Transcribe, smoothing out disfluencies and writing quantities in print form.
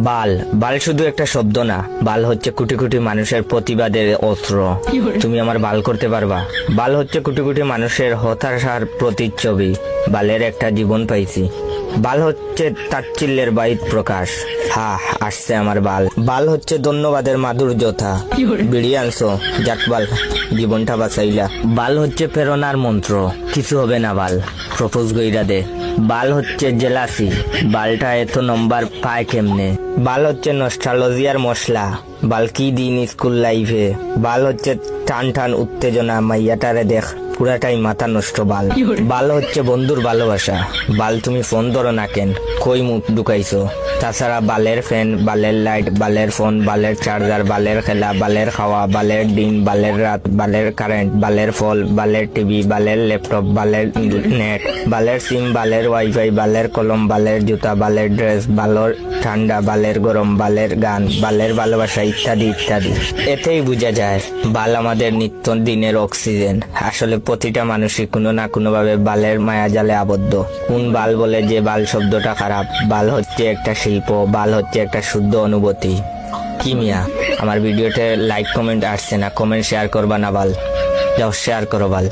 বাল বাল শুধু একটা শব্দ না, বাল হচ্ছে কোটি কোটি মানুষের প্রতিবাদের অস্ত্র। তুমি আমার বাল করতে পারবা? বাল হচ্ছে কোটি কোটি মানুষের হতাশার প্রতিচ্ছবি। বালের একটা জীবন পাইছি। বাল হচ্ছে তাচ্ছিল্যের বাহির প্রকাশ। হা, আসছে আমার বাল। বাল হচ্ছে ধন্যবাদের মাধুর্যতা। বিড়ি আনছো, যাক বাল, জীবনটা বাঁচাইলা। বাল হচ্ছে প্রেরণার মন্ত্র, কিছু হবে না বাল, প্রপোজ গইরা দে। বাল হচ্ছে জেলাসি, বালটা এত নম্বর পায় কেমনে। বাল হচ্ছে নস্টালজিয়ার মশলা, বাল কি দিন স্কুল লাইফে। বাল হচ্ছে টান টান উত্তেজনা, মাইয়াটারে দেখ পুরাটাই মাথা নষ্ট। বাল বাল হচ্ছে বন্ধুর ভালোবাসা। বাল তুমি ফোন ধরো না কেন, কই মুখ ঢুকাইছো? তাছাড়া বালের ফ্যান, বালের লাইট, বালের ফোন, বালের চার্জার, বালের খেলা, বালের খাওয়া, বালের দিন, বালের রাত, বালের কারেন্ট, বালের ফল, বালের টিভি, বালের ল্যাপটপ, বালের নেট, বালের সিম, বালের ওয়াইফাই, বালের কলম, বালের জুতা, বালের ড্রেস, বালের ঠান্ডা, বালের গরম, বালের গান, বালের ভালোবাসা, ইত্যাদি ইত্যাদি। এতেই বোঝা যায় বাল আমাদের নিত্য দিনের অক্সিজেন। আসলে প্রতিটা মানুষই কোনো না কোনো ভাবে বালের মায়াজালে আবদ্ধ। কোন বাল বলে যে বাল শব্দটা খারাপ? বাল হচ্ছে একটা শিল্প, বাল হচ্ছে একটা শুদ্ধ অনুভূতি। কি মিয়া, আমার ভিডিওতে লাইক কমেন্ট আসছে না, কমেন্ট শেয়ার করবা না বাল? যাও শেয়ার করো বাল।